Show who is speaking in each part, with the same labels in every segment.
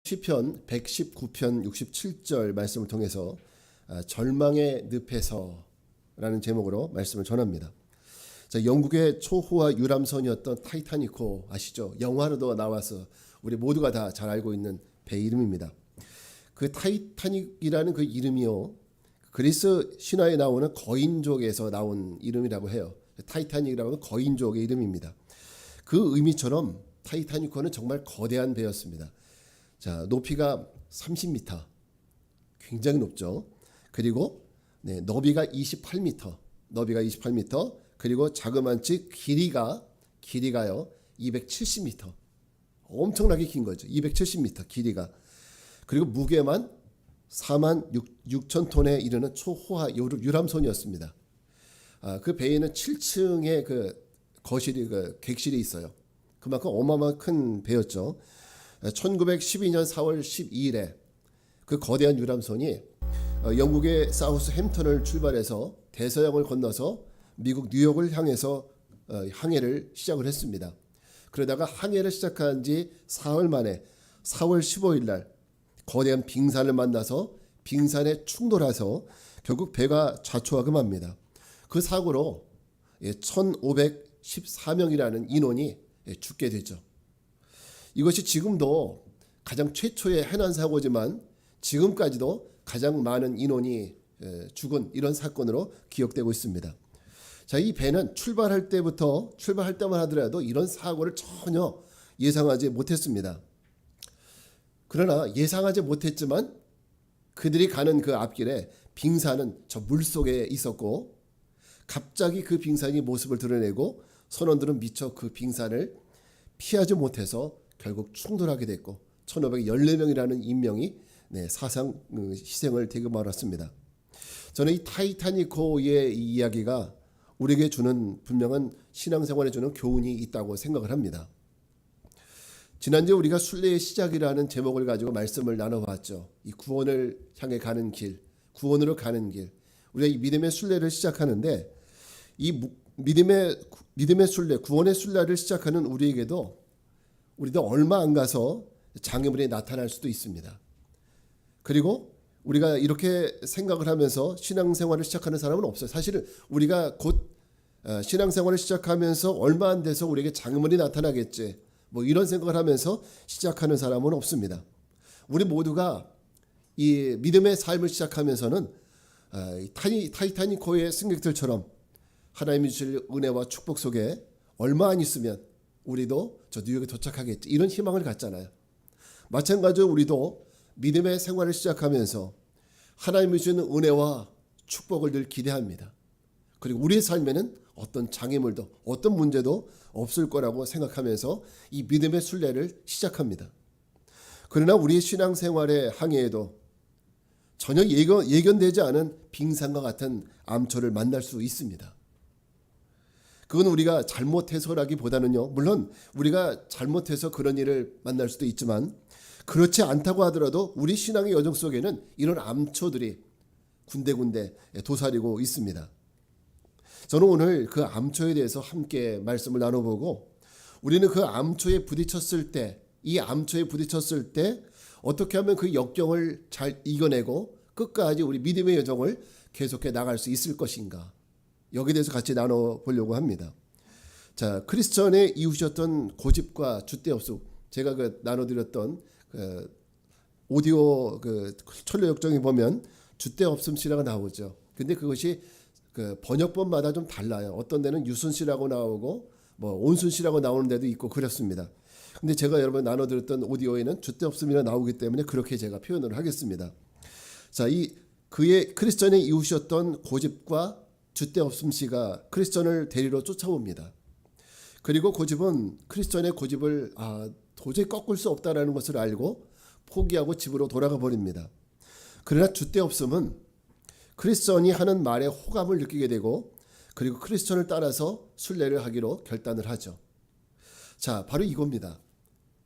Speaker 1: 시편 119편 67절 말씀을 통해서 절망의 늪에서라는 제목으로 말씀을 전합니다. 자, 영국의 초호화 유람선이었던 타이타닉호 아시죠? 영화로도 나와서 우리 모두가 다 잘 알고 있는 배 이름입니다. 그 타이타닉이라는 그 이름이요, 그리스 신화에 나오는 거인족에서 나온 이름이라고 해요. 타이타닉이라고 하면 거인족의 이름입니다. 그 의미처럼 타이타닉호는 정말 거대한 배였습니다. 자, 높이가 30m, 굉장히 높죠. 그리고 너비가 28m, 그리고 자그만치 길이가요 270m, 엄청나게 긴 거죠. 270m 길이가. 그리고 무게만 46,000톤에 이르는 초호화 유람선이었습니다. 그 배에는 7층의 객실이 있어요. 그만큼 어마어마한 큰 배였죠. 1912년 4월 12일에 그 거대한 유람선이 영국의 사우스 햄턴을 출발해서 대서양을 건너서 미국 뉴욕을 향해서 항해를 시작을 했습니다. 그러다가 항해를 시작한 지 사흘 만에 4월 15일 날 거대한 빙산을 만나서 빙산에 충돌해서 결국 배가 좌초하게 맙니다. 그 사고로 1,514명이라는 인원이 죽게 되죠. 이것이 지금도 가장 최초의 해난 사고지만 지금까지도 가장 많은 인원이 죽은 이런 사건으로 기억되고 있습니다. 자, 이 배는 출발할 때만 하더라도 이런 사고를 전혀 예상하지 못했습니다. 그러나 예상하지 못했지만 그들이 가는 그 앞길에 빙산은 저 물속에 있었고, 갑자기 그 빙산이 모습을 드러내고 선원들은 미처 그 빙산을 피하지 못해서 결국 충돌하게 됐고 1,514명이라는 인명이 사상 희생을 대거 말았습니다. 저는 이 타이타닉호의 이야기가 우리에게 주는 분명한 신앙생활에 주는 교훈이 있다고 생각을 합니다. 지난주에 우리가 순례의 시작이라는 제목을 가지고 말씀을 나눠봤죠. 이 구원을 향해 가는 길, 구원으로 가는 길. 우리가 이 믿음의 순례를 시작하는데 이 믿음의 순례, 구원의 순례를 시작하는 우리도 얼마 안 가서 장애물이 나타날 수도 있습니다. 그리고 우리가 이렇게 생각을 하면서 신앙생활을 시작하는 사람은 없어요. 사실은 우리가 곧 신앙생활을 시작하면서 얼마 안 돼서 우리에게 장애물이 나타나겠지, 이런 생각을 하면서 시작하는 사람은 없습니다. 우리 모두가 이 믿음의 삶을 시작하면서는 타이타닉호의 승객들처럼 하나님이 주실 은혜와 축복 속에 얼마 안 있으면 우리도 저 뉴욕에 도착하겠지, 이런 희망을 갖잖아요. 마찬가지로 우리도 믿음의 생활을 시작하면서 하나님이 주는 은혜와 축복을 늘 기대합니다. 그리고 우리의 삶에는 어떤 장애물도 어떤 문제도 없을 거라고 생각하면서 이 믿음의 순례를 시작합니다. 그러나 우리의 신앙생활의 항해에도 전혀 예견되지 않은 빙산과 같은 암초를 만날 수 있습니다. 그건 우리가 잘못해서라기보다는요, 물론 우리가 잘못해서 그런 일을 만날 수도 있지만 그렇지 않다고 하더라도 우리 신앙의 여정 속에는 이런 암초들이 군데군데 도사리고 있습니다. 저는 오늘 그 암초에 대해서 함께 말씀을 나눠보고, 우리는 그 암초에 부딪혔을 때, 어떻게 하면 그 역경을 잘 이겨내고 끝까지 우리 믿음의 여정을 계속해 나갈 수 있을 것인가, 여기에 대해서 같이 나눠보려고 합니다. 자, 크리스천의 이웃이었던 고집과 줏대없음, 제가 나눠드렸던 오디오 천로역정에 보면 줏대없음 씨라고 나오죠. 근데 그것이 번역본마다 좀 달라요. 어떤 데는 유순 씨라고 나오고 온순 씨라고 나오는 데도 있고 그렇습니다. 근데 제가 여러분 나눠드렸던 오디오에는 줏대없음이라 나오기 때문에 그렇게 제가 표현을 하겠습니다. 자, 그의 크리스천의 이웃이었던 고집과 줏대없음 씨가 크리스천을 데리러 쫓아옵니다. 그리고 크리스천의 고집을 도저히 꺾을 수 없다라는 것을 알고 포기하고 집으로 돌아가 버립니다. 그러나 줏대없음은 크리스천이 하는 말에 호감을 느끼게 되고, 그리고 크리스천을 따라서 순례를 하기로 결단을 하죠. 자, 바로 이겁니다.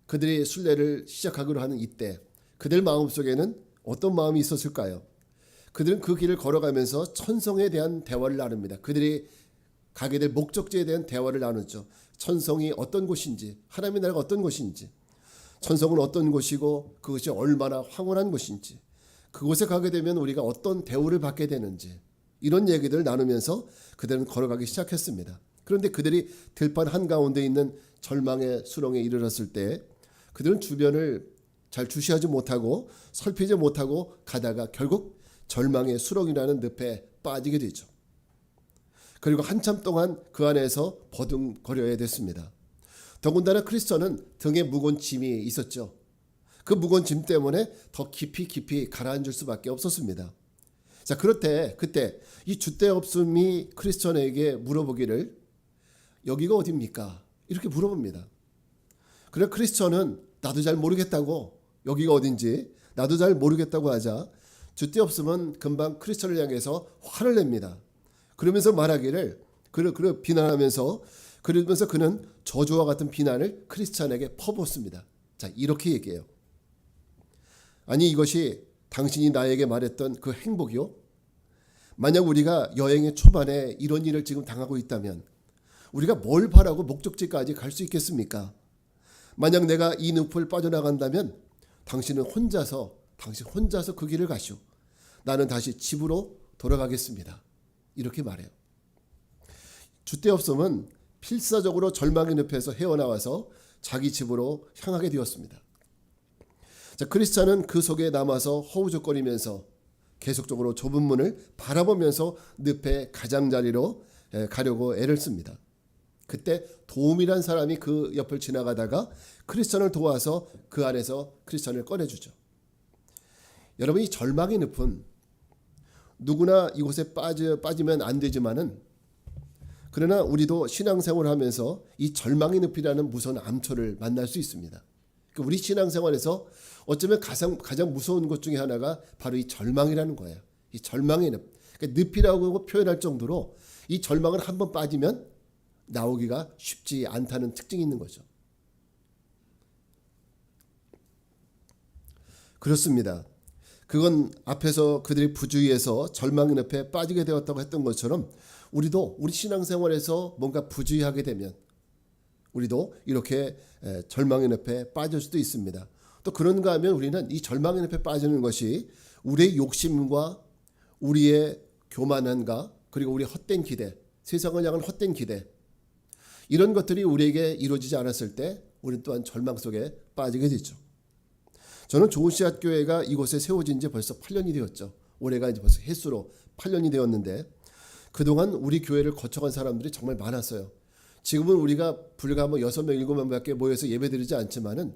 Speaker 1: 그들이 순례를 시작하기로 하는 이때 그들 마음속에는 어떤 마음이 있었을까요? 그들은 그 길을 걸어가면서 천성에 대한 대화를 나눕니다. 그들이 가게 될 목적지에 대한 대화를 나누죠. 천성이 어떤 곳인지, 하나님의 나라가 어떤 곳인지. 천성은 어떤 곳이고 그것이 얼마나 황홀한 곳인지, 그곳에 가게 되면 우리가 어떤 대우를 받게 되는지, 이런 얘기들을 나누면서 그들은 걸어가기 시작했습니다. 그런데 그들이 들판 한가운데 있는 절망의 수렁에 이르렀을 때 그들은 주변을 잘 주시하지 못하고 살피지 못하고 가다가 결국 절망의 수렁이라는 늪에 빠지게 되죠. 그리고 한참 동안 그 안에서 버둥거려야 됐습니다. 더군다나 크리스천은 등에 무거운 짐이 있었죠. 그 무거운 짐 때문에 더 깊이 가라앉을 수밖에 없었습니다. 자, 그때 이 줏대 없음이 크리스천에게 물어보기를 여기가 어디입니까? 이렇게 물어봅니다. 그래 크리스천은 나도 잘 모르겠다고, 여기가 어딘지 나도 잘 모르겠다고 하자 줏대 없음은 금방 크리스천을 향해서 화를 냅니다. 그러면서 말하기를 그를 비난하면서 그러면서 그는 저주와 같은 비난을 크리스천에게 퍼붓습니다. 자, 이렇게 얘기해요. 아니 이것이 당신이 나에게 말했던 그 행복이요? 만약 우리가 여행의 초반에 이런 일을 지금 당하고 있다면 우리가 뭘 바라고 목적지까지 갈 수 있겠습니까? 만약 내가 이 늪을 빠져나간다면 당신 혼자서 그 길을 가시오. 나는 다시 집으로 돌아가겠습니다. 이렇게 말해요. 줏대 없음은 필사적으로 절망의 늪에서 헤어나와서 자기 집으로 향하게 되었습니다. 자, 크리스찬은 그 속에 남아서 허우적거리면서 계속적으로 좁은 문을 바라보면서 늪의 가장자리로 가려고 애를 씁니다. 그때 도움이란 사람이 그 옆을 지나가다가 크리스찬을 도와서 그 안에서 크리스찬을 꺼내주죠. 여러분, 이 절망의 늪은 누구나 이곳에 빠지면 안 되지만은 그러나 우리도 신앙생활을 하면서 이 절망의 늪이라는 무서운 암초를 만날 수 있습니다. 우리 신앙생활에서 어쩌면 가장 무서운 것 중에 하나가 바로 이 절망이라는 거예요. 이 절망의 늪. 그러니까 늪이라고 표현할 정도로 이 절망을 한번 빠지면 나오기가 쉽지 않다는 특징이 있는 거죠. 그렇습니다. 그건 앞에서 그들이 부주의해서 절망의 늪에 빠지게 되었다고 했던 것처럼 우리도 우리 신앙생활에서 뭔가 부주의하게 되면 우리도 이렇게 절망의 늪에 빠질 수도 있습니다. 또 그런가 하면 우리는 이 절망의 늪에 빠지는 것이 우리의 욕심과 우리의 교만함과 그리고 우리의 헛된 기대, 세상을 향한 헛된 기대, 이런 것들이 우리에게 이루어지지 않았을 때 우리는 또한 절망 속에 빠지게 되죠. 저는 좋은씨앗 교회가 이곳에 세워진 지 벌써 8년이 되었죠. 올해가 이제 벌써 횟수로 8년이 되었는데 그동안 우리 교회를 거쳐간 사람들이 정말 많았어요. 지금은 우리가 불과 6명, 7명밖에 모여서 예배드리지 않지만은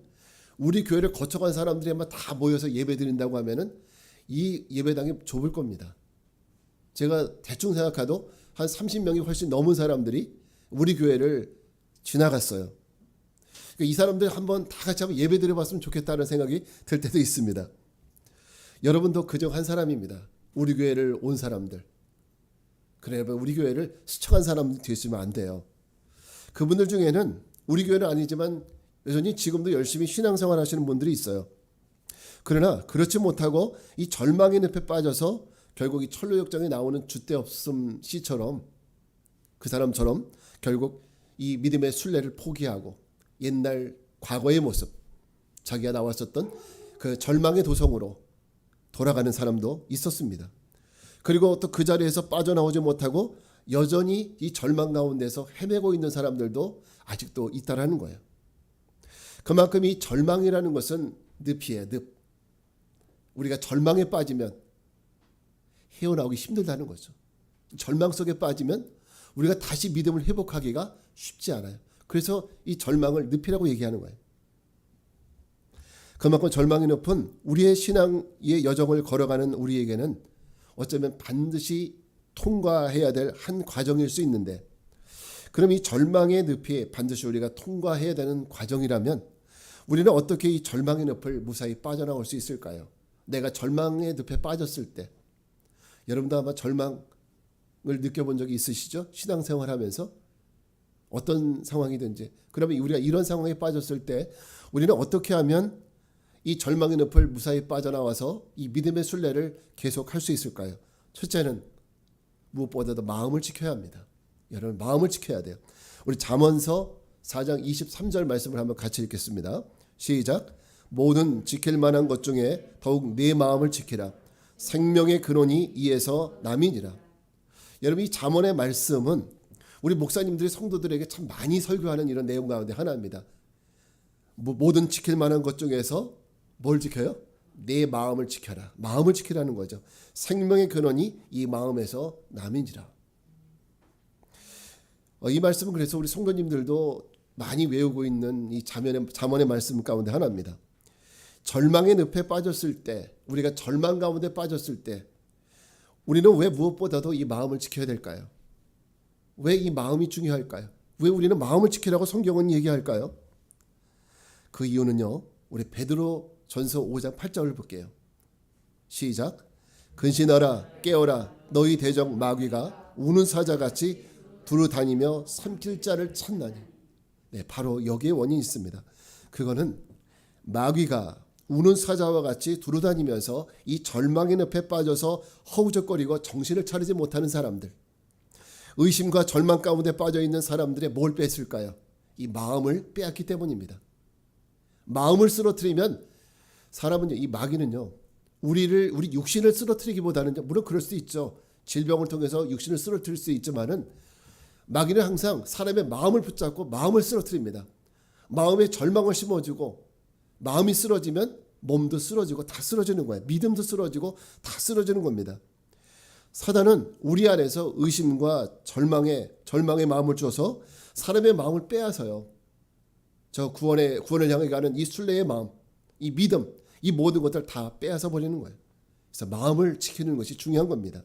Speaker 1: 우리 교회를 거쳐간 사람들이 아마 다 모여서 예배드린다고 하면은 이 예배당이 좁을 겁니다. 제가 대충 생각해도 한 30명이 훨씬 넘은 사람들이 우리 교회를 지나갔어요. 이 사람들 한번 다 같이 한번 예배 드려봤으면 좋겠다는 생각이 들 때도 있습니다. 여러분도 그중 한 사람입니다. 우리 교회를 온 사람들. 그래, 우리 교회를 스쳐간 사람들이 되시면 안 돼요. 그분들 중에는 우리 교회는 아니지만 여전히 지금도 열심히 신앙생활 하시는 분들이 있어요. 그러나 그렇지 못하고 이 절망의 늪에 빠져서 결국 이 철로역정에 나오는 줏대 없음 씨처럼 그 사람처럼 결국 이 믿음의 순례를 포기하고 옛날 과거의 모습, 자기가 나왔었던 그 절망의 도성으로 돌아가는 사람도 있었습니다. 그리고 또 그 자리에서 빠져나오지 못하고 여전히 이 절망 가운데서 헤매고 있는 사람들도 아직도 있다라는 거예요. 그만큼 이 절망이라는 것은 늪이에요. 늪. 우리가 절망에 빠지면 헤어나오기 힘들다는 거죠. 절망 속에 빠지면 우리가 다시 믿음을 회복하기가 쉽지 않아요. 그래서 이 절망을 늪이라고 얘기하는 거예요. 그만큼 절망의 늪은 우리의 신앙의 여정을 걸어가는 우리에게는 어쩌면 반드시 통과해야 될 한 과정일 수 있는데, 그럼 이 절망의 늪이 반드시 우리가 통과해야 되는 과정이라면 우리는 어떻게 이 절망의 늪을 무사히 빠져나올 수 있을까요? 내가 절망의 늪에 빠졌을 때, 여러분도 아마 절망을 느껴본 적이 있으시죠? 신앙생활하면서 어떤 상황이든지. 그러면 우리가 이런 상황에 빠졌을 때 우리는 어떻게 하면 이 절망의 늪을 무사히 빠져나와서 이 믿음의 순례를 계속할 수 있을까요? 첫째는 무엇보다도 마음을 지켜야 합니다. 여러분, 마음을 지켜야 돼요. 우리 잠언서 4장 23절 말씀을 한번 같이 읽겠습니다. 시작. 모든 지킬 만한 것 중에 더욱 내 마음을 지키라. 생명의 근원이 이에서 남이니라. 여러분, 이 잠언의 말씀은 우리 목사님들이 성도들에게 참 많이 설교하는 이런 내용 가운데 하나입니다. 모든 지킬 만한 것 중에서 뭘 지켜요? 내 마음을 지켜라. 마음을 지키라는 거죠. 생명의 근원이 이 마음에서 남인지라. 이 말씀은 그래서 우리 성도님들도 많이 외우고 있는 이 잠언의 말씀 가운데 하나입니다. 절망의 늪에 빠졌을 때, 우리가 절망 가운데 빠졌을 때 우리는 왜 무엇보다도 이 마음을 지켜야 될까요? 왜 이 마음이 중요할까요? 왜 우리는 마음을 지키라고 성경은 얘기할까요? 그 이유는요, 우리 베드로 전서 5장 8절을 볼게요. 시작. 근신하라, 깨어라. 너희 대적 마귀가 우는 사자같이 두루다니며 삼킬 자를 찾나니. 네, 바로 여기에 원인이 있습니다. 그거는 마귀가 우는 사자와 같이 두루다니면서 이 절망의 늪에 빠져서 허우적거리고 정신을 차리지 못하는 사람들, 의심과 절망 가운데 빠져있는 사람들의 뭘 뺐을까요? 이 마음을 빼앗기 때문입니다. 마음을 쓰러뜨리면 사람은요, 이 마귀는요, 우리 육신을 쓰러뜨리기보다는, 물론 그럴 수도 있죠. 질병을 통해서 육신을 쓰러뜨릴 수 있지만은 마귀는 항상 사람의 마음을 붙잡고 마음을 쓰러뜨립니다. 마음에 절망을 심어주고, 마음이 쓰러지면 몸도 쓰러지고 다 쓰러지는 거예요. 믿음도 쓰러지고 다 쓰러지는 겁니다. 사단은 우리 안에서 의심과 절망의 마음을 줘서 사람의 마음을 빼앗아요. 저 구원을 향해 가는 이 순례의 마음, 이 믿음, 이 모든 것들 다 빼앗아 버리는 거예요. 그래서 마음을 지키는 것이 중요한 겁니다.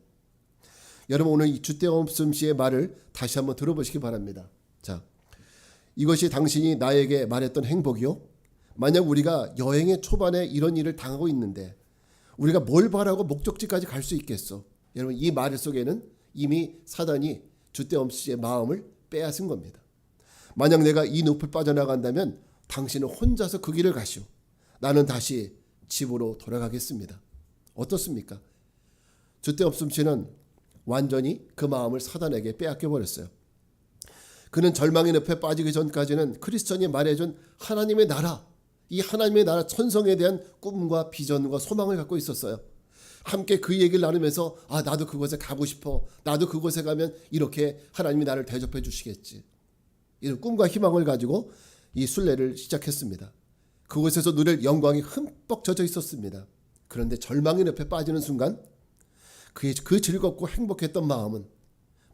Speaker 1: 여러분, 오늘 이 주대없음 씨의 말을 다시 한번 들어보시기 바랍니다. 자, 이것이 당신이 나에게 말했던 행복이요? 만약 우리가 여행의 초반에 이런 일을 당하고 있는데 우리가 뭘 바라고 목적지까지 갈 수 있겠어? 여러분, 이 말 속에는 이미 사단이 주대없음 씨의 마음을 빼앗은 겁니다. 만약 내가 이 늪을 빠져나간다면 당신은 혼자서 그 길을 가시오. 나는 다시 집으로 돌아가겠습니다. 어떻습니까? 주대없음 씨는 완전히 그 마음을 사단에게 빼앗겨 버렸어요. 그는 절망의 늪에 빠지기 전까지는 크리스천이 말해준 하나님의 나라, 이 하나님의 나라 천성에 대한 꿈과 비전과 소망을 갖고 있었어요. 함께 그 얘기를 나누면서 나도 그곳에 가고 싶어. 나도 그곳에 가면 이렇게 하나님이 나를 대접해 주시겠지. 이런 꿈과 희망을 가지고 이 순례를 시작했습니다. 그곳에서 누릴 영광이 흠뻑 젖어 있었습니다. 그런데 절망의 늪에 빠지는 순간 그 즐겁고 행복했던 마음은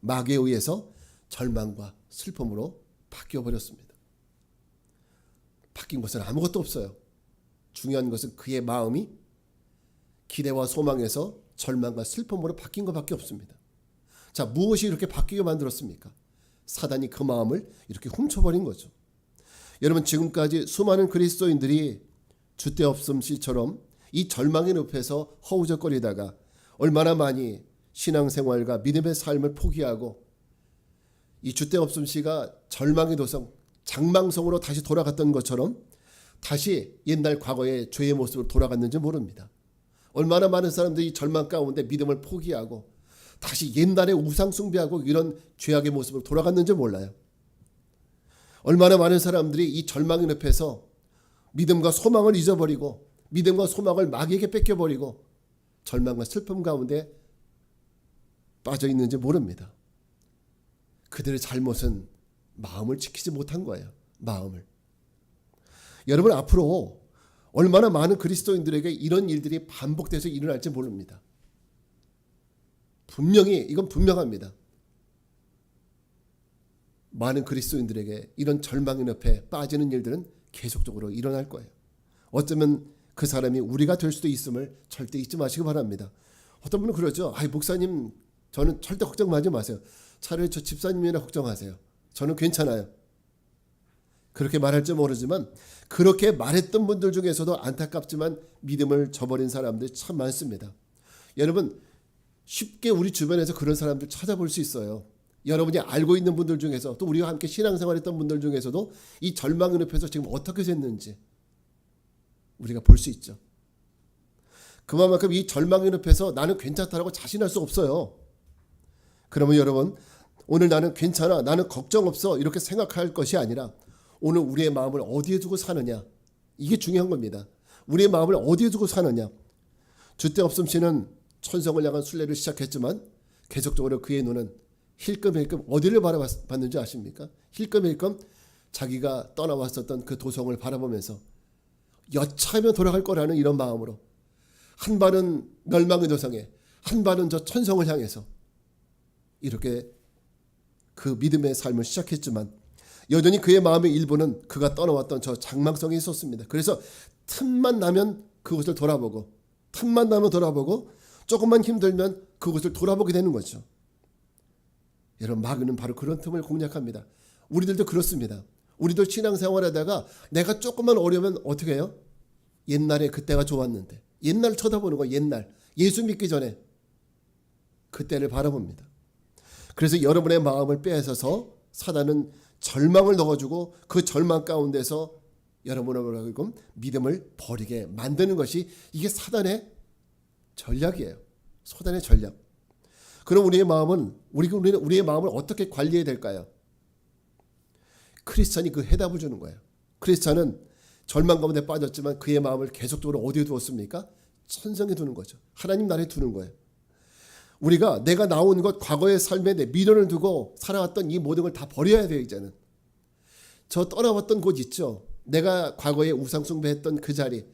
Speaker 1: 마귀에 의해서 절망과 슬픔으로 바뀌어버렸습니다. 바뀐 것은 아무것도 없어요. 중요한 것은 그의 마음이 기대와 소망에서 절망과 슬픔으로 바뀐 것밖에 없습니다. 자, 무엇이 이렇게 바뀌게 만들었습니까? 사단이 그 마음을 이렇게 훔쳐버린 거죠. 여러분, 지금까지 수많은 그리스도인들이 주대없음 씨처럼 이 절망의 늪에서 허우적거리다가 얼마나 많이 신앙생활과 믿음의 삶을 포기하고 이 주대없음 씨가 절망의 도성, 장망성으로 다시 돌아갔던 것처럼 다시 옛날 과거의 죄의 모습으로 돌아갔는지 모릅니다. 얼마나 많은 사람들이 절망 가운데 믿음을 포기하고 다시 옛날에 우상 숭배하고 이런 죄악의 모습으로 돌아갔는지 몰라요. 얼마나 많은 사람들이 이 절망의 늪에서 믿음과 소망을 잊어버리고 믿음과 소망을 마귀에게 뺏겨버리고 절망과 슬픔 가운데 빠져 있는지 모릅니다. 그들의 잘못은 마음을 지키지 못한 거예요. 마음을. 여러분, 앞으로 얼마나 많은 그리스도인들에게 이런 일들이 반복돼서 일어날지 모릅니다. 이건 분명합니다. 많은 그리스도인들에게 이런 절망의 늪에 빠지는 일들은 계속적으로 일어날 거예요. 어쩌면 그 사람이 우리가 될 수도 있음을 절대 잊지 마시기 바랍니다. 어떤 분은 그러죠. 목사님, 저는 절대 걱정하지 마세요. 차라리 저 집사님이나 걱정하세요. 저는 괜찮아요. 그렇게 말할지 모르지만 그렇게 말했던 분들 중에서도 안타깝지만 믿음을 저버린 사람들이 참 많습니다. 여러분, 쉽게 우리 주변에서 그런 사람들 찾아볼 수 있어요. 여러분이 알고 있는 분들 중에서 또 우리와 함께 신앙생활했던 분들 중에서도 이 절망의 늪에서 지금 어떻게 됐는지 우리가 볼 수 있죠. 그만큼 이 절망의 늪에서 나는 괜찮다라고 자신할 수 없어요. 그러면 여러분, 오늘 나는 괜찮아, 나는 걱정 없어 이렇게 생각할 것이 아니라 오늘 우리의 마음을 어디에 두고 사느냐, 이게 중요한 겁니다. 우리의 마음을 어디에 두고 사느냐. 주때 없음 씨는 천성을 향한 순례를 시작했지만 계속적으로 그의 눈은 힐끔힐끔 어디를 바라봤는지 아십니까? 힐끔힐끔 자기가 떠나왔었던 그 도성을 바라보면서 여차하면 돌아갈 거라는 이런 마음으로 한 발은 멸망의 도성에 한 발은 저 천성을 향해서 이렇게 그 믿음의 삶을 시작했지만 여전히 그의 마음의 일부는 그가 떠나왔던 저 장막성에 있었습니다. 그래서 틈만 나면 그곳을 돌아보고 틈만 나면 돌아보고 조금만 힘들면 그곳을 돌아보게 되는 거죠. 여러분 마귀는 바로 그런 틈을 공략합니다. 우리들도 그렇습니다. 우리도 신앙생활하다가 내가 조금만 어려우면 어떻게 해요? 옛날에 그때가 좋았는데 옛날 쳐다보는 거 옛날 예수 믿기 전에 그때를 바라봅니다. 그래서 여러분의 마음을 빼앗아서 사단은 절망을 넣어주고 그 절망 가운데서 여러분의 믿음을 버리게 만드는 것이 이게 사단의 전략이에요. 사단의 전략. 그럼 우리의 마음은 우리의 마음을 어떻게 관리해야 될까요? 크리스찬이 그 해답을 주는 거예요. 크리스찬은 절망 가운데 빠졌지만 그의 마음을 계속적으로 어디에 두었습니까? 천성에 두는 거죠. 하나님 나라에 두는 거예요. 우리가 내가 나온 것 과거의 삶에 내 미련을 두고 살아왔던 이 모든 걸 다 버려야 돼요. 이제는 저 떠나왔던 곳 있죠. 내가 과거에 우상 숭배했던 그 자리,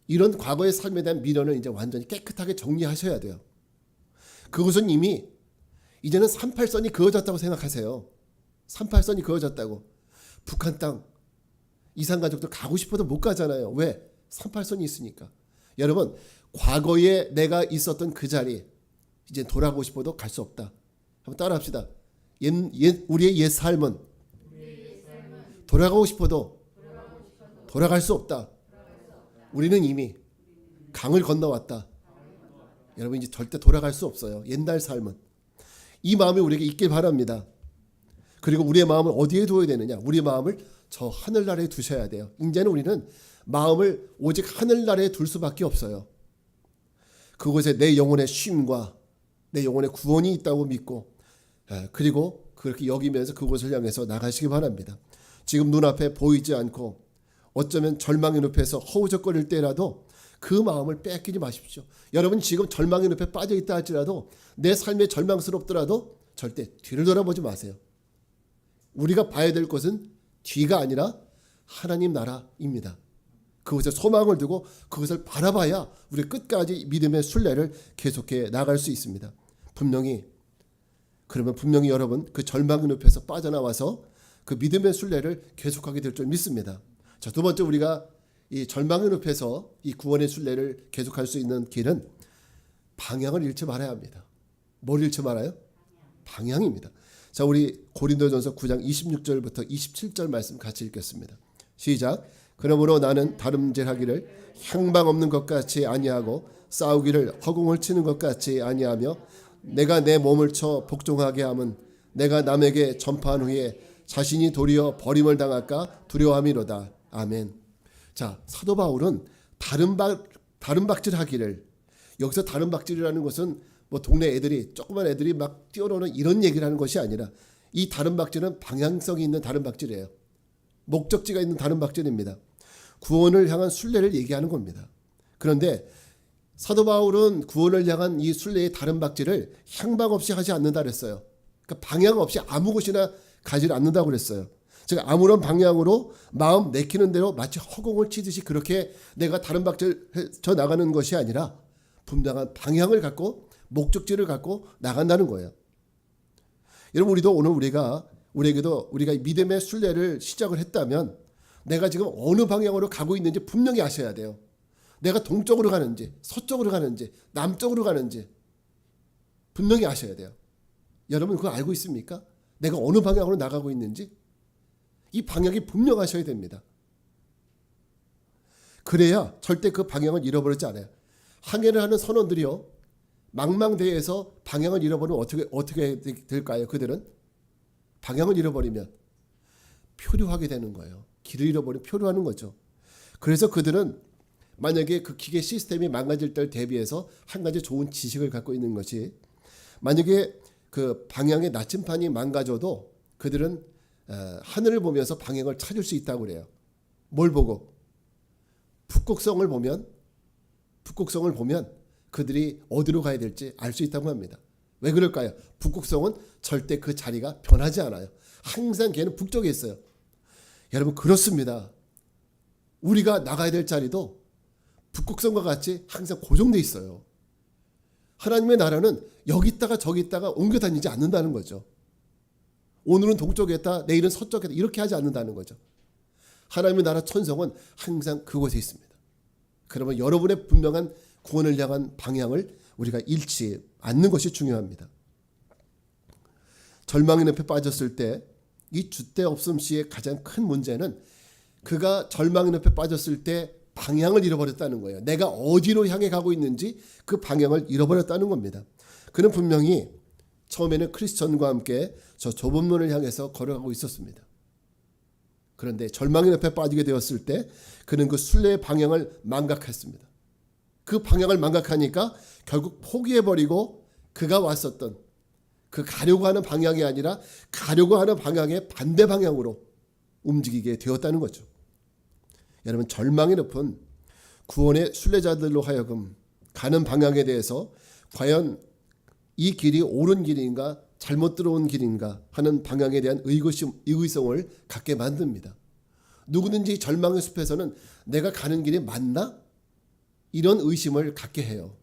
Speaker 1: 이런 과거의 삶에 대한 미련을 이제 완전히 깨끗하게 정리하셔야 돼요. 그곳은 이미 이제는 38선이 그어졌다고 생각하세요. 38선이 그어졌다고. 북한 땅 이산가족도 가고 싶어도 못 가잖아요. 왜? 38선이 있으니까. 여러분 과거에 내가 있었던 그 자리 이제 돌아가고 싶어도 갈 수 없다. 한번 따라합시다. 우리의 옛 삶은 돌아가고 싶어도 돌아갈 수 없다. 우리는 이미 강을 건너왔다. 여러분 이제 절대 돌아갈 수 없어요. 옛날 삶은. 이 마음이 우리에게 있길 바랍니다. 그리고 우리의 마음을 어디에 두어야 되느냐? 우리의 마음을 저 하늘나라에 두셔야 돼요. 이제는 우리는 마음을 오직 하늘나라에 둘 수밖에 없어요. 그곳에 내 영혼의 쉼과 내 영혼의 구원이 있다고 믿고 그리고 그렇게 여기면서 그곳을 향해서 나가시기 바랍니다. 지금 눈앞에 보이지 않고 어쩌면 절망의 늪에서 허우적거릴 때라도 그 마음을 뺏기지 마십시오. 여러분 지금 절망의 늪에 빠져있다 할지라도 내 삶에 절망스럽더라도 절대 뒤를 돌아보지 마세요. 우리가 봐야 될 것은 뒤가 아니라 하나님 나라입니다. 그곳에 소망을 두고 그것을 바라봐야 우리 끝까지 믿음의 순례를 계속해 나갈 수 있습니다. 그러면 분명히 여러분 그 절망의 늪에서 빠져나와서 그 믿음의 순례를 계속하게 될 줄 믿습니다. 자, 두 번째 우리가 이 절망의 늪에서 이 구원의 순례를 계속할 수 있는 길은 방향을 잃지 말아야 합니다. 뭘 잃지 말아요? 방향입니다. 자, 우리 고린도전서 9장 26절부터 27절 말씀 같이 읽겠습니다. 시작. 그러므로 나는 다름질하기를 향방 없는 것 같이 아니하고 싸우기를 허공을 치는 것 같이 아니하며 내가 내 몸을 쳐 복종하게 함은 내가 남에게 전파한 후에 자신이 도리어 버림을 당할까 두려워함이로다. 아멘. 자, 사도 바울은 다름박질하기를, 여기서 다름박질이라는 것은 뭐 동네 애들이 조그만 애들이 막 뛰어노는 이런 얘기를 하는 것이 아니라 이 다름박질은 방향성이 있는 다름박질이에요. 목적지가 있는 다름박질입니다. 구원을 향한 순례를 얘기하는 겁니다. 그런데 사도 바울은 구원을 향한 이 순례의 다름박질을 향방 없이 하지 않는다 그랬어요. 그러니까 방향 없이 아무 곳이나 가지 않는다고 그랬어요. 즉 아무런 방향으로 마음 내키는 대로 마치 허공을 치듯이 그렇게 내가 다름박질 쳐 나가는 것이 아니라 분명한 방향을 갖고 목적지를 갖고 나간다는 거예요. 여러분 우리도 오늘 우리에게도 우리가 믿음의 순례를 시작을 했다면 내가 지금 어느 방향으로 가고 있는지 분명히 아셔야 돼요. 내가 동쪽으로 가는지 서쪽으로 가는지 남쪽으로 가는지 분명히 아셔야 돼요. 여러분 그거 알고 있습니까? 내가 어느 방향으로 나가고 있는지 이 방향이 분명하셔야 됩니다. 그래야 절대 그 방향을 잃어버리지 않아요. 항해를 하는 선원들이요, 망망대해에서 방향을 잃어버리면 어떻게 될까요? 그들은 방향을 잃어버리면 표류하게 되는 거예요. 길을 잃어버리면 표류하는 거죠. 그래서 그들은 만약에 그 기계 시스템이 망가질 때를 대비해서 한 가지 좋은 지식을 갖고 있는 것이, 만약에 그 방향의 나침판이 망가져도 그들은 하늘을 보면서 방향을 찾을 수 있다고 그래요. 뭘 보고? 북극성을 보면 그들이 어디로 가야 될지 알 수 있다고 합니다. 왜 그럴까요? 북극성은 절대 그 자리가 변하지 않아요. 항상 걔는 북쪽에 있어요. 여러분, 그렇습니다. 우리가 나가야 될 자리도 북극성과 같이 항상 고정돼 있어요. 하나님의 나라는 여기 있다가 저기 있다가 옮겨 다니지 않는다는 거죠. 오늘은 동쪽에 있다, 내일은 서쪽에 있다, 이렇게 하지 않는다는 거죠. 하나님의 나라 천성은 항상 그곳에 있습니다. 그러면 여러분의 분명한 구원을 향한 방향을 우리가 잃지 않는 것이 중요합니다. 절망의 늪에 빠졌을 때 이 줏대 없음 씨의 가장 큰 문제는 그가 절망의 늪에 빠졌을 때 방향을 잃어버렸다는 거예요. 내가 어디로 향해 가고 있는지 그 방향을 잃어버렸다는 겁니다. 그는 분명히 처음에는 크리스천과 함께 저 좁은 문을 향해서 걸어가고 있었습니다. 그런데 절망의 늪에 빠지게 되었을 때 그는 그 순례의 방향을 망각했습니다. 그 방향을 망각하니까 결국 포기해버리고 그가 왔었던 그 가려고 하는 방향이 아니라 가려고 하는 방향의 반대 방향으로 움직이게 되었다는 거죠. 여러분, 절망의 늪은 구원의 순례자들로 하여금 가는 방향에 대해서 과연 이 길이 옳은 길인가 잘못 들어온 길인가 하는 방향에 대한 의구성을 갖게 만듭니다. 누구든지 절망의 숲에서는 내가 가는 길이 맞나? 이런 의심을 갖게 해요.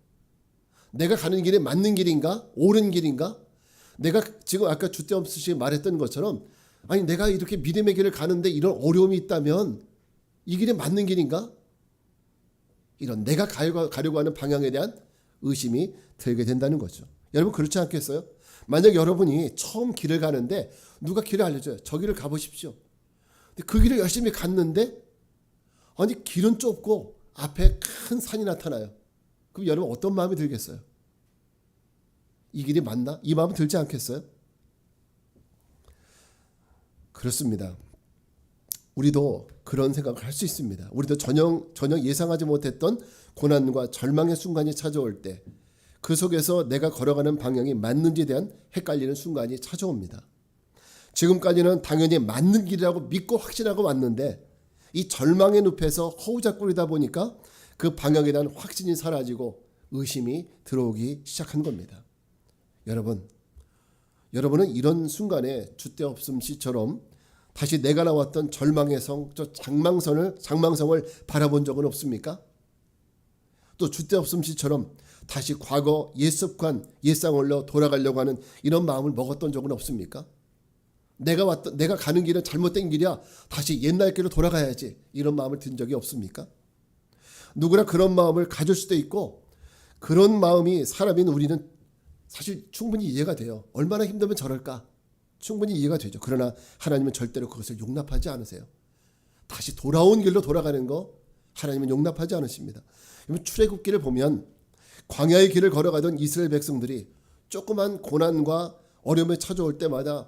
Speaker 1: 내가 가는 길이 맞는 길인가? 옳은 길인가? 내가 지금 아까 주태엄스 씨 말했던 것처럼 아니 내가 이렇게 믿음의 길을 가는데 이런 어려움이 있다면 이 길이 맞는 길인가? 이런 내가 가려고 하는 방향에 대한 의심이 들게 된다는 거죠. 여러분, 그렇지 않겠어요? 만약 여러분이 처음 길을 가는데 누가 길을 알려줘요. 저 길을 가보십시오. 근데 그 길을 열심히 갔는데 아니 길은 좁고 앞에 큰 산이 나타나요. 그럼 여러분 어떤 마음이 들겠어요? 이 길이 맞나? 이 마음 들지 않겠어요? 그렇습니다. 우리도 그런 생각을 할 수 있습니다. 우리도 전혀 예상하지 못했던 고난과 절망의 순간이 찾아올 때 그 속에서 내가 걸어가는 방향이 맞는지에 대한 헷갈리는 순간이 찾아옵니다. 지금까지는 당연히 맞는 길이라고 믿고 확신하고 왔는데 이 절망의 늪에서 허우적거리다 보니까 그 방향에 대한 확신이 사라지고 의심이 들어오기 시작한 겁니다. 여러분은 이런 순간에 줏대 없음 씨처럼 다시 내가 나왔던 절망의 성, 저 장망성을 바라본 적은 없습니까? 또 줏대 없음 씨처럼 다시 과거 옛 습관, 옛상을로 돌아가려고 하는 이런 마음을 먹었던 적은 없습니까? 내가 가는 길은 잘못된 길이야. 다시 옛날 길로 돌아가야지. 이런 마음을 든 적이 없습니까? 누구나 그런 마음을 가질 수도 있고 그런 마음이 사람인 우리는 사실 충분히 이해가 돼요. 얼마나 힘들면 저럴까? 충분히 이해가 되죠. 그러나 하나님은 절대로 그것을 용납하지 않으세요. 다시 돌아온 길로 돌아가는 거 하나님은 용납하지 않으십니다. 출애굽기를 보면 광야의 길을 걸어가던 이스라엘 백성들이 조그만 고난과 어려움이 찾아올 때마다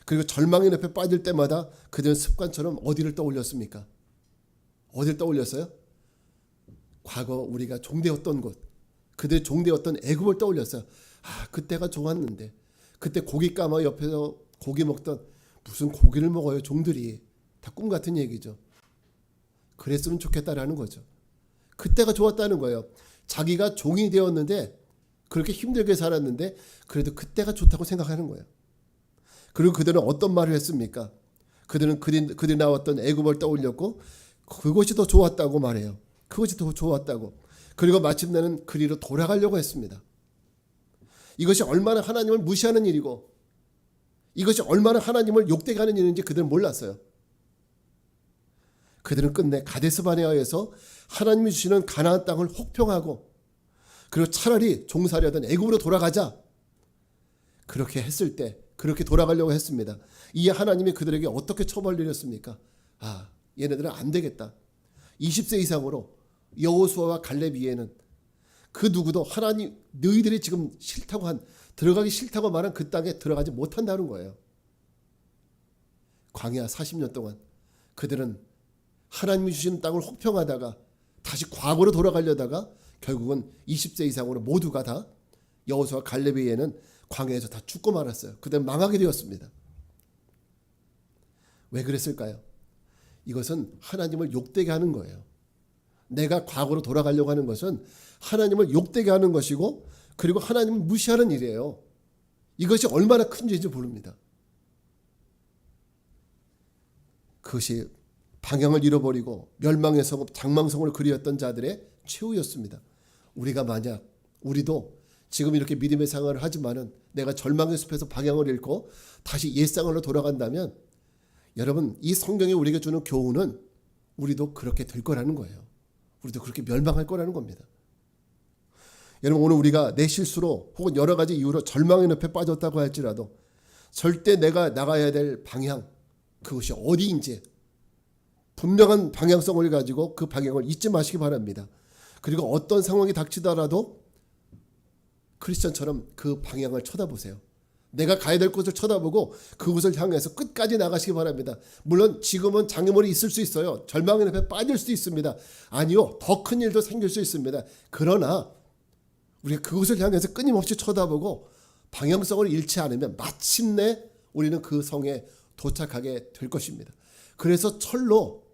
Speaker 1: 그리고 절망의 늪에 빠질 때마다 그들은 습관처럼 어디를 떠올렸습니까? 어디를 떠올렸어요? 과거 우리가 종되었던 곳, 그들의 종되었던 애굽을 떠올렸어요. 그때가 좋았는데 그때 고기 까마 옆에서 고기 먹던 무슨 고기를 먹어요 종들이. 다 꿈 같은 얘기죠. 그랬으면 좋겠다라는 거죠. 그때가 좋았다는 거예요. 자기가 종이 되었는데 그렇게 힘들게 살았는데 그래도 그때가 좋다고 생각하는 거예요. 그리고 그들은 어떤 말을 했습니까? 그들은 그들이 나왔던 애굽을 떠올렸고 그것이 더 좋았다고 말해요. 그것이 더 좋았다고. 그리고 마침내는 그리로 돌아가려고 했습니다. 이것이 얼마나 하나님을 무시하는 일이고 이것이 얼마나 하나님을 욕되게 하는 일인지 그들은 몰랐어요. 그들은 끝내 가데스 바네아에서 하나님이 주시는 가나안 땅을 혹평하고 그리고 차라리 종살이하던 애굽으로 돌아가자. 그렇게 했을 때 그렇게 돌아가려고 했습니다. 이에 하나님이 그들에게 어떻게 처벌을 내렸습니까? 얘네들은 안 되겠다. 20세 이상으로 여호수아와 갈렙 이에는 그 누구도 하나님 너희들이 지금 들어가기 싫다고 말한 그 땅에 들어가지 못한다는 거예요. 광야 40년 동안 그들은 하나님이 주신 땅을 혹평하다가 다시 과거로 돌아가려다가 결국은 20세 이상으로 모두가 다 여호수아 갈렙 이에는 광야에서 다 죽고 말았어요. 그들은 망하게 되었습니다. 왜 그랬을까요? 이것은 하나님을 욕되게 하는 거예요. 내가 과거로 돌아가려고 하는 것은 하나님을 욕되게 하는 것이고 그리고 하나님을 무시하는 일이에요. 이것이 얼마나 큰 죄인지 모릅니다. 그것이 방향을 잃어버리고 멸망의 성읍 장망성을 그리웠던 자들의 최후였습니다. 우리가 만약 우리도 지금 이렇게 믿음의 생활을 하지만은 내가 절망의 숲에서 방향을 잃고 다시 옛생활로 돌아간다면 여러분 이 성경이 우리에게 주는 교훈은 우리도 그렇게 될 거라는 거예요. 우리도 그렇게 멸망할 거라는 겁니다. 여러분 오늘 우리가 내 실수로 혹은 여러 가지 이유로 절망의 늪에 빠졌다고 할지라도 절대 내가 나가야 될 방향 그것이 어디인지 분명한 방향성을 가지고 그 방향을 잊지 마시기 바랍니다. 그리고 어떤 상황이 닥치더라도 크리스천처럼 그 방향을 쳐다보세요. 내가 가야 될 곳을 쳐다보고 그곳을 향해서 끝까지 나가시기 바랍니다. 물론 지금은 장애물이 있을 수 있어요. 절망의 늪에 빠질 수도 있습니다. 아니요. 더 큰 일도 생길 수 있습니다. 그러나 우리가 그곳을 향해서 끊임없이 쳐다보고 방향성을 잃지 않으면 마침내 우리는 그 성에 도착하게 될 것입니다. 그래서 철로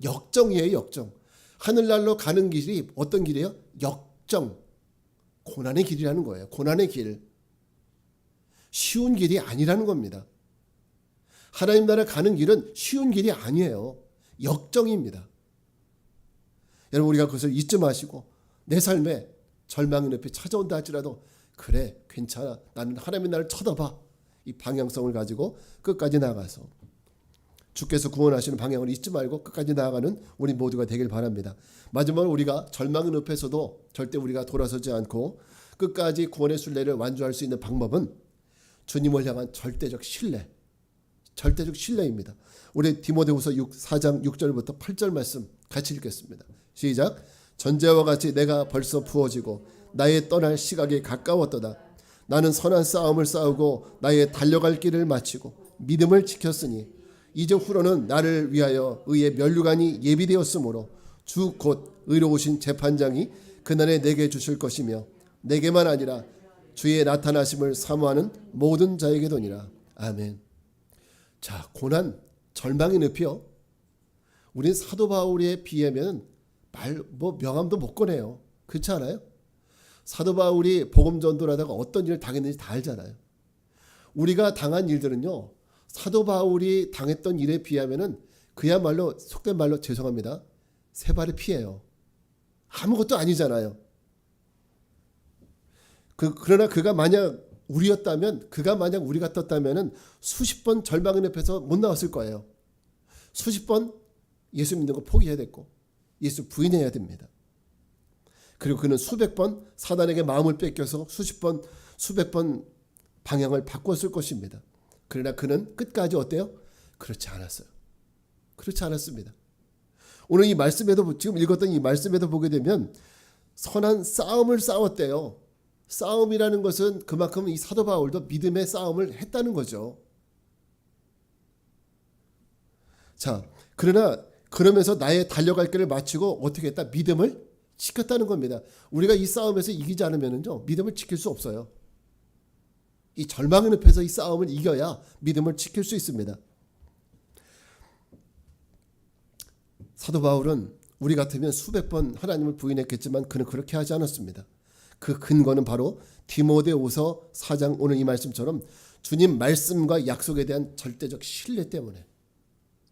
Speaker 1: 역정이에요. 역정. 하늘날로 가는 길이 어떤 길이에요? 역정. 고난의 길이라는 거예요. 고난의 길. 쉬운 길이 아니라는 겁니다. 하나님 나라 가는 길은 쉬운 길이 아니에요. 역정입니다. 여러분 우리가 그것을 잊지 마시고 내 삶에 절망의 늪이 찾아온다 할지라도 그래 괜찮아 나는 하나님의 나를 쳐다봐 이 방향성을 가지고 끝까지 나가서 주께서 구원하시는 방향을 잊지 말고 끝까지 나아가는 우리 모두가 되길 바랍니다. 마지막으로 우리가 절망의 늪에서도 절대 우리가 돌아서지 않고 끝까지 구원의 순례를 완주할 수 있는 방법은 주님을 향한 절대적 신뢰, 절대적 신뢰입니다. 우리 디모데후서 4장 6절부터 8절 말씀 같이 읽겠습니다. 시작. 전제와 같이 내가 벌써 부어지고 나의 떠날 시각이 가까웠도다. 나는 선한 싸움을 싸우고 나의 달려갈 길을 마치고 믿음을 지켰으니 이제 후로는 나를 위하여 의의 면류관이 예비되었으므로 주 곧 의로우신 재판장이 그날에 내게 주실 것이며 내게만 아니라 주의 나타나심을 사모하는 모든 자에게도니라. 아멘. 자, 고난, 절망의 늪이요. 우린 사도 바울에 비하면 명함도 못 꺼내요. 그렇지 않아요? 사도 바울이 복음 전도를 하다가 어떤 일을 당했는지 다 알잖아요. 우리가 당한 일들은요. 사도 바울이 당했던 일에 비하면은 그야말로 속된 말로 죄송합니다. 세 발의 피예요. 아무것도 아니잖아요. 그러나 그가 만약 우리였다면 그가 만약 우리 같았다면은 수십 번 절망의 늪에서 못 나왔을 거예요. 수십 번 예수 믿는 거 포기해야 됐고 예수 부인해야 됩니다. 그리고 그는 수백 번 사단에게 마음을 뺏겨서 수백 번 방향을 바꿨을 것입니다. 그러나 그는 끝까지 어때요? 그렇지 않았어요. 그렇지 않았습니다. 오늘 이 말씀에도 지금 읽었던 이 말씀에도 보게 되면 선한 싸움을 싸웠대요. 싸움이라는 것은 그만큼 이 사도 바울도 믿음의 싸움을 했다는 거죠. 자, 그러면서 나의 달려갈 길을 마치고 어떻게 했다? 믿음을 지켰다는 겁니다. 우리가 이 싸움에서 이기지 않으면요, 믿음을 지킬 수 없어요. 이 절망의 늪에서 이 싸움을 이겨야 믿음을 지킬 수 있습니다. 사도 바울은 우리 같으면 수백 번 하나님을 부인했겠지만 그는 그렇게 하지 않았습니다. 그 근거는 바로 디모데후서 4장 오늘 이 말씀처럼 주님 말씀과 약속에 대한 절대적 신뢰 때문에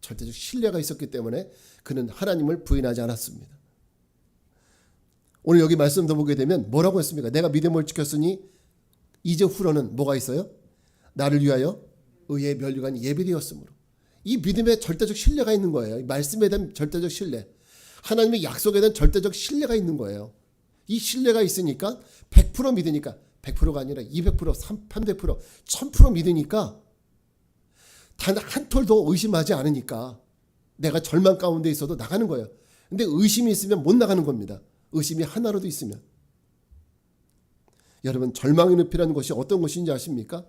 Speaker 1: 절대적 신뢰가 있었기 때문에 그는 하나님을 부인하지 않았습니다. 오늘 여기 말씀도 보게 되면 뭐라고 했습니까? 내가 믿음을 지켰으니 이제 후로는 뭐가 있어요? 나를 위하여 의의 면류관이 예비되었으므로. 이 믿음에 절대적 신뢰가 있는 거예요. 이 말씀에 대한 절대적 신뢰. 하나님의 약속에 대한 절대적 신뢰가 있는 거예요. 이 신뢰가 있으니까 100% 믿으니까 100%가 아니라 200%, 300%, 1000% 믿으니까 단 한 톨도 의심하지 않으니까 내가 절망 가운데 있어도 나가는 거예요. 근데 의심이 있으면 못 나가는 겁니다. 의심이 하나라도 있으면. 여러분 절망의 늪이라는 것이 어떤 것인지 아십니까?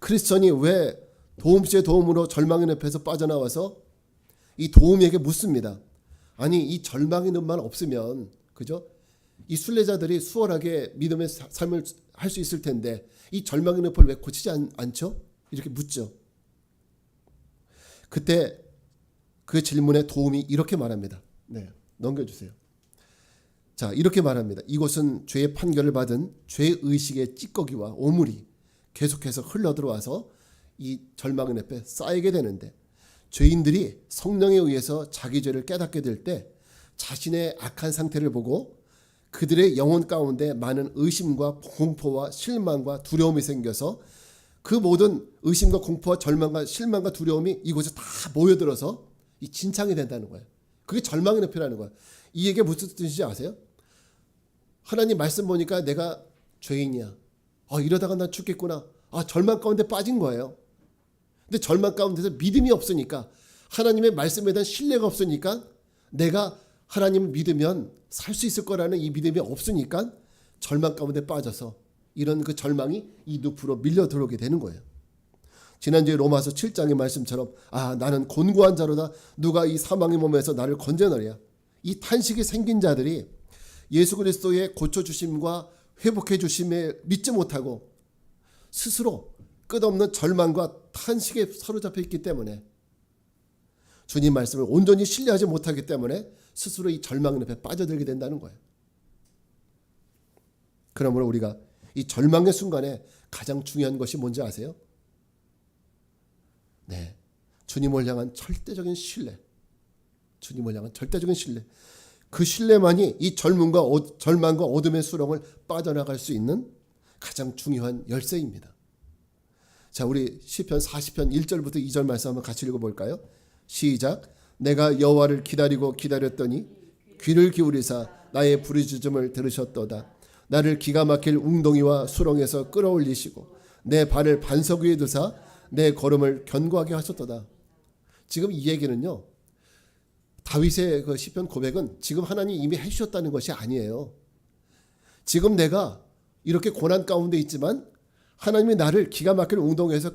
Speaker 1: 크리스천이 왜 도움씨의 도움으로 절망의 늪에서 빠져나와서 이 도움에게 묻습니다. 아니 이 절망의 늪만 없으면 그죠? 이 순례자들이 수월하게 믿음의 삶을 할 수 있을 텐데 이 절망의 늪을 왜 고치지 않죠? 이렇게 묻죠. 그때 그 질문에 도움이 이렇게 말합니다. 네, 넘겨주세요. 자, 이렇게 말합니다. 이곳은 죄의 판결을 받은 죄의식의 찌꺼기와 오물이 계속해서 흘러들어와서 이 절망의 늪에 쌓이게 되는데, 죄인들이 성령에 의해서 자기 죄를 깨닫게 될 때 자신의 악한 상태를 보고 그들의 영혼 가운데 많은 의심과 공포와 실망과 두려움이 생겨서 그 모든 의심과 공포와 절망과 실망과 두려움이 이곳에 다 모여들어서 이 진창이 된다는 거예요. 그게 절망의 늪이라는 거예요. 이 얘기가 무슨 뜻인지 아세요? 하나님 말씀 보니까 내가 죄인이야. 이러다가 난 죽겠구나. 절망 가운데 빠진 거예요. 근데 절망 가운데서 믿음이 없으니까, 하나님의 말씀에 대한 신뢰가 없으니까, 내가 하나님을 믿으면 살 수 있을 거라는 이 믿음이 없으니까 절망 가운데 빠져서 이런 그 절망이 이 늪으로 밀려 들어오게 되는 거예요. 지난주에 로마서 7장의 말씀처럼 나는 곤고한 자로다. 누가 이 사망의 몸에서 나를 건져내랴. 이 탄식이 생긴 자들이 예수 그리스도의 고쳐주심과 회복해주심에 믿지 못하고 스스로 끝없는 절망과 탄식에 사로잡혀 있기 때문에, 주님 말씀을 온전히 신뢰하지 못하기 때문에 스스로 이 절망의 늪에 빠져들게 된다는 거예요. 그러므로 우리가 이 절망의 순간에 가장 중요한 것이 뭔지 아세요? 네, 주님을 향한 절대적인 신뢰. 주님을 향한 절대적인 신뢰. 그 신뢰만이 이 절망과 어둠의 수렁을 빠져나갈 수 있는 가장 중요한 열쇠입니다. 자, 우리 시편 40편 1절부터 2절 말씀 한번 같이 읽어볼까요? 시작. 내가 여호와를 기다리고 기다렸더니 귀를 기울이사 나의 부르짖음을 들으셨도다. 나를 기가 막힐 웅덩이와 수렁에서 끌어올리시고 내 발을 반석 위에 두사 내 걸음을 견고하게 하셨도다. 지금 이 얘기는요, 다윗의 그 시편 고백은 지금 하나님이 이미 해주셨다는 것이 아니에요. 지금 내가 이렇게 고난 가운데 있지만 하나님이 나를 기가 막힐 웅덩이에서,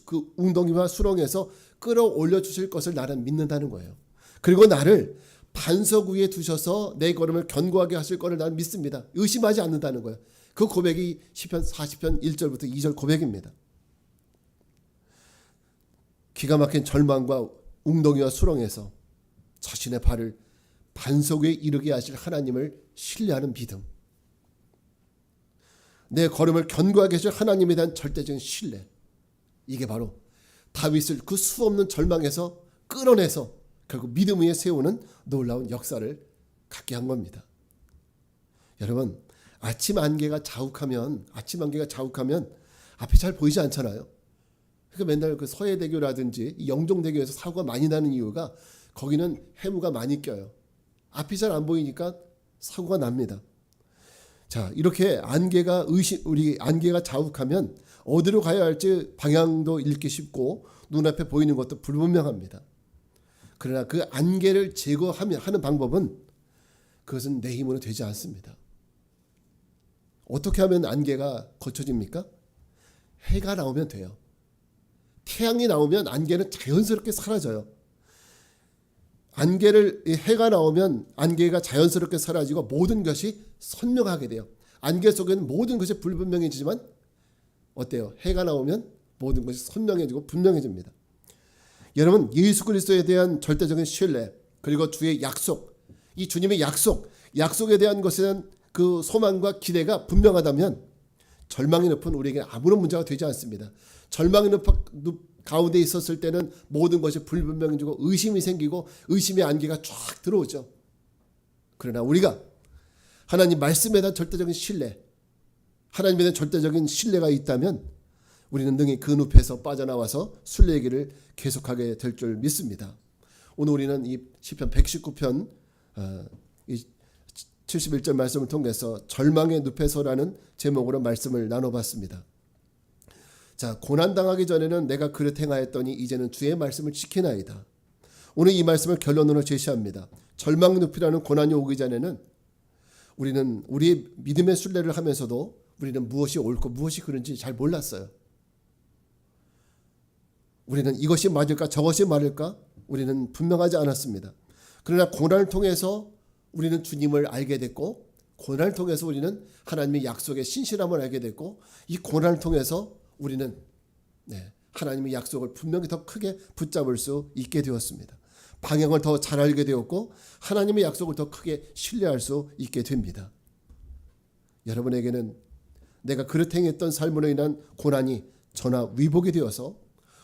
Speaker 1: 그 웅덩이와 수렁에서 끌어올려 주실 것을 나는 믿는다는 거예요. 그리고 나를 반석 위에 두셔서 내 걸음을 견고하게 하실 것을 나는 믿습니다. 의심하지 않는다는 거예요. 그 고백이 시편 40편 1절부터 2절 고백입니다. 기가 막힌 절망과 웅덩이와 수렁에서 자신의 발을 반석 위에 이르게 하실 하나님을 신뢰하는 믿음. 내 걸음을 견고하게 하실 하나님에 대한 절대적인 신뢰. 이게 바로 다윗을 그 수없는 절망에서 끌어내서 결국 믿음 위에 세우는 놀라운 역사를 갖게 한 겁니다. 여러분, 아침 안개가 자욱하면 앞이 잘 보이지 않잖아요. 그러니까 맨날 그 서해대교라든지 영종대교에서 사고가 많이 나는 이유가 거기는 해무가 많이 껴요. 앞이 잘 안 보이니까 사고가 납니다. 자, 이렇게 우리 안개가 자욱하면 어디로 가야 할지 방향도 잃기 쉽고 눈앞에 보이는 것도 불분명합니다. 그러나 그 안개를 제거하는 방법은, 그것은 내 힘으로 되지 않습니다. 어떻게 하면 안개가 거쳐집니까? 해가 나오면 돼요. 태양이 나오면 안개는 자연스럽게 사라져요. 해가 나오면 안개가 자연스럽게 사라지고 모든 것이 선명하게 돼요. 안개 속에는 모든 것이 불분명해지지만 어때요? 해가 나오면 모든 것이 선명해지고 분명해집니다. 여러분, 예수 그리스도에 대한 절대적인 신뢰, 그리고 주의 약속, 이 주님의 약속에 대한 것에 대한 그 소망과 기대가 분명하다면 절망의 늪은 우리에게 아무런 문제가 되지 않습니다. 절망의 늪 가운데 있었을 때는 모든 것이 불분명해지고 의심이 생기고 의심의 안개가 쫙 들어오죠. 그러나 우리가 하나님 말씀에 대한 절대적인 신뢰, 하나님에 대한 절대적인 신뢰가 있다면 우리는 능히 그 늪에서 빠져나와서 순례의 길을 계속하게 될 줄 믿습니다. 오늘 우리는 이 시편 119편 71절 말씀을 통해서 절망의 늪에서라는 제목으로 말씀을 나눠봤습니다. 자, 고난당하기 전에는 내가 그릇 행하였더니 이제는 주의 말씀을 지키나이다. 오늘 이 말씀을 결론으로 제시합니다. 절망 늪이라는 고난이 오기 전에는 우리는 우리의 믿음의 순례를 하면서도 우리는 무엇이 옳고 무엇이 그른지 잘 몰랐어요. 우리는 이것이 맞을까 저것이 맞을까 우리는 분명하지 않았습니다. 그러나 고난을 통해서 우리는 주님을 알게 됐고, 고난을 통해서 우리는 하나님의 약속의 신실함을 알게 됐고, 이 고난을 통해서 우리는 하나님의 약속을 분명히 더 크게 붙잡을 수 있게 되었습니다. 방향을 더 잘 알게 되었고 하나님의 약속을 더 크게 신뢰할 수 있게 됩니다. 여러분에게는 내가 그릇 행했던 삶으로 인한 고난이 전화 위복이 되어서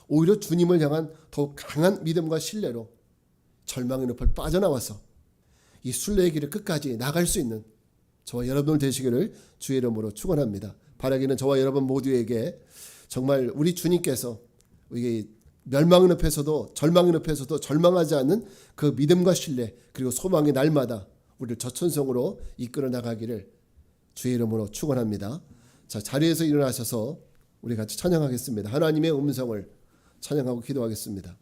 Speaker 1: 오히려 주님을 향한 더욱 강한 믿음과 신뢰로 절망의 늪을 빠져나와서 이 순례의 길을 끝까지 나갈 수 있는 저와 여러분 되시기를 주의 이름으로 축원합니다. 바라기는 저와 여러분 모두에게 정말 우리 주님께서 이게 멸망의 늪에서도 절망의 늪에서도 절망하지 않는 그 믿음과 신뢰 그리고 소망의 날마다 우리를 저천성으로 이끌어 나가기를 주의 이름으로 축원합니다. 자, 자리에서 일어나셔서 우리 같이 찬양하겠습니다. 하나님의 음성을 찬양하고 기도하겠습니다.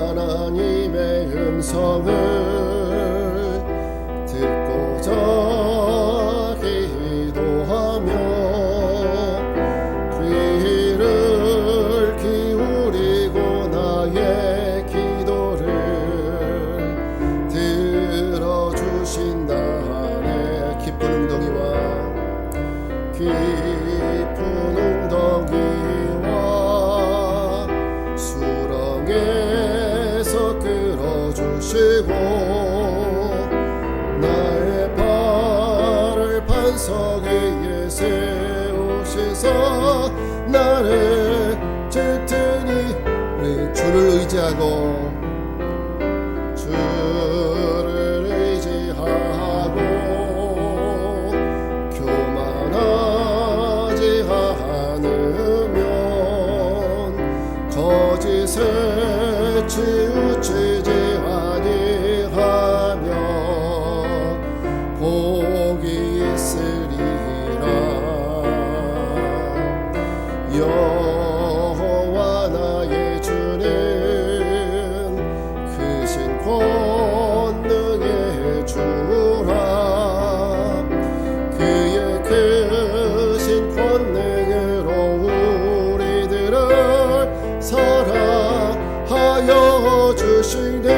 Speaker 1: 하나님의 음성을 듣고자 기도하며 귀를 기울이고 나의 기도를 들어주신다네. 깊은 웅덩이와 수렁에서 끌어주시고 나의 발을 반석 위에 세우시사 나를 튼튼히 우리 주를 의지하고 교만하지 않으면 거짓에 치우치지 아니하며 복이 있으리라. 여호와 나의 주는 크신 권능의 주라. 그의 크신 권능으로 우리들을 사랑하여 주시네.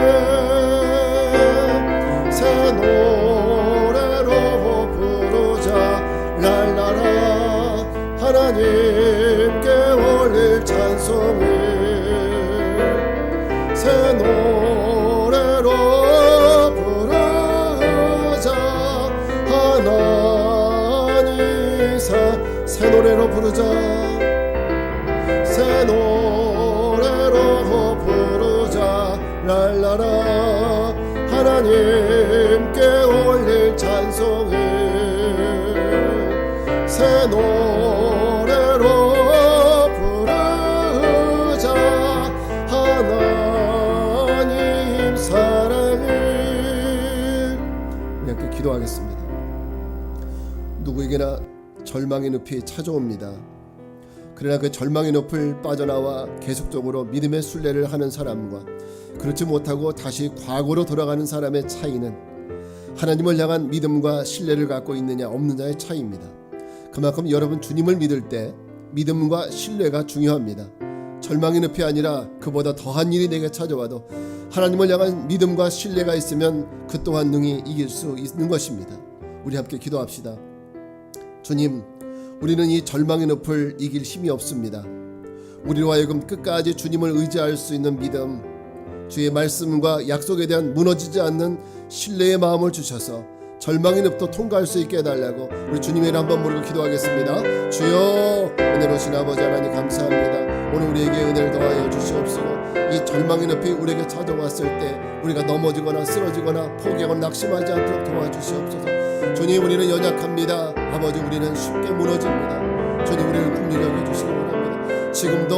Speaker 1: 새 노래로 부르자 랄라라. 하나님께 올릴 찬송을 새 노래로 부르자. 하나님 새 노래로 부르자. 새 노래로 부르자 랄라라. 하나님께 올릴 찬송을 새 노래로 부르자. 하나님 사랑을. 그냥 그 기도하겠습니다. 누구에게나 절망의 늪이 찾아옵니다. 그러나 그 절망의 늪을 빠져나와 계속적으로 믿음의 순례를 하는 사람과 그렇지 못하고 다시 과거로 돌아가는 사람의 차이는 하나님을 향한 믿음과 신뢰를 갖고 있느냐 없느냐의 차이입니다. 그만큼 여러분 주님을 믿을 때 믿음과 신뢰가 중요합니다. 절망의 늪이 아니라 그보다 더한 일이 내게 찾아와도 하나님을 향한 믿음과 신뢰가 있으면 그 또한 능히 이길 수 있는 것입니다. 우리 함께 기도합시다. 주님, 우리는 이 절망의 늪을 이길 힘이 없습니다. 우리로 하여금 끝까지 주님을 의지할 수 있는 믿음, 주의 말씀과 약속에 대한 무너지지 않는 신뢰의 마음을 주셔서 절망의 늪도 통과할 수 있게 해달라고 우리 주님의 이름 한번 부르고 기도하겠습니다. 주여, 은혜로우신 아버지 하나님 감사합니다. 오늘 우리에게 은혜를 더하여 주시옵시고 이 절망의 늪이 우리에게 찾아왔을 때 우리가 넘어지거나 쓰러지거나 포기하거나 낙심하지 않도록 도와주시옵소서. 주님, 우리는 연약합니다. 아버지, 우리는 쉽게 무너집니다. 주님, 우리를 긍휼히 여겨주시기 원합니다. 지금도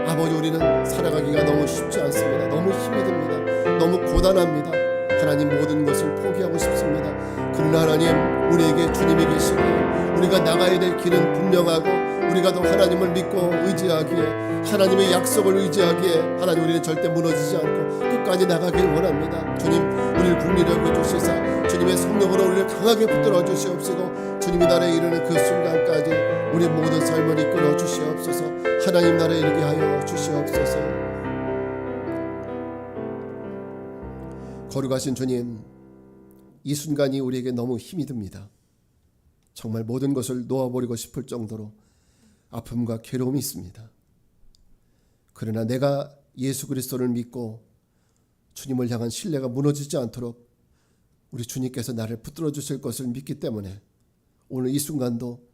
Speaker 1: 아버지, 우리는 살아가기가 너무 쉽지 않습니다. 너무 힘이 듭니다. 너무 고단합니다. 하나님, 모든 것을 포기하고 싶습니다. 그러나 하나님, 우리에게 주님이 계시고 우리가 나가야 될 길은 분명하고 우리가 더 하나님을 믿고 의지하기에 하나님의 약속을 의지하기에 하나님, 우리는 절대 무너지지 않고 끝까지 나가길 원합니다. 주님, 우리를 긍휼히 여겨주시사 주님의 성령으로 우리를 강하게 붙들어 주시옵시고 주님이 나라에 이르는 그 순간까지 우리 모든 삶을 이끌어 주시옵소서. 하나님 나라에 이르게 하여 주시옵소서. 거룩하신 주님, 이 순간이 우리에게 너무 힘이 듭니다. 정말 모든 것을 놓아버리고 싶을 정도로 아픔과 괴로움이 있습니다. 그러나 내가 예수 그리스도를 믿고 주님을 향한 신뢰가 무너지지 않도록 우리 주님께서 나를 붙들어 주실 것을 믿기 때문에 오늘 이 순간도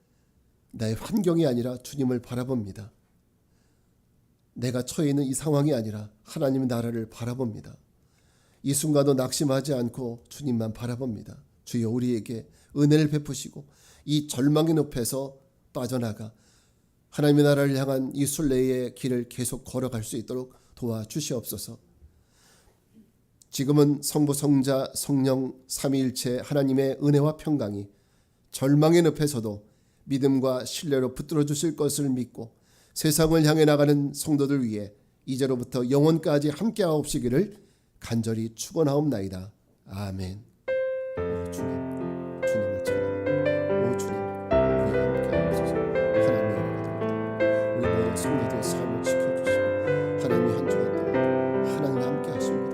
Speaker 1: 나의 환경이 아니라 주님을 바라봅니다. 내가 처해 있는 이 상황이 아니라 하나님의 나라를 바라봅니다. 이 순간도 낙심하지 않고 주님만 바라봅니다. 주여 우리에게 은혜를 베푸시고 이 절망의 늪에서 빠져나가 하나님의 나라를 향한 이 순례의 길을 계속 걸어갈 수 있도록 도와주시옵소서. 지금은 성부 성자 성령 삼위일체 하나님의 은혜와 평강이 절망의 늪에서도 믿음과 신뢰로 붙들어 주실 것을 믿고 세상을 향해 나가는 성도들 위해 이제로부터 영원까지 함께하옵시기를 간절히 축원하옵나이다. 아멘. 오 주님, 주님을 찬양합니다. 오 주님, 우리와 함께하옵소서. 하나님의 은혜가 우리 모든 성도들의 삶을 지켜주시고 하나님의 한 주간 동안 하나님과 함께하십니다.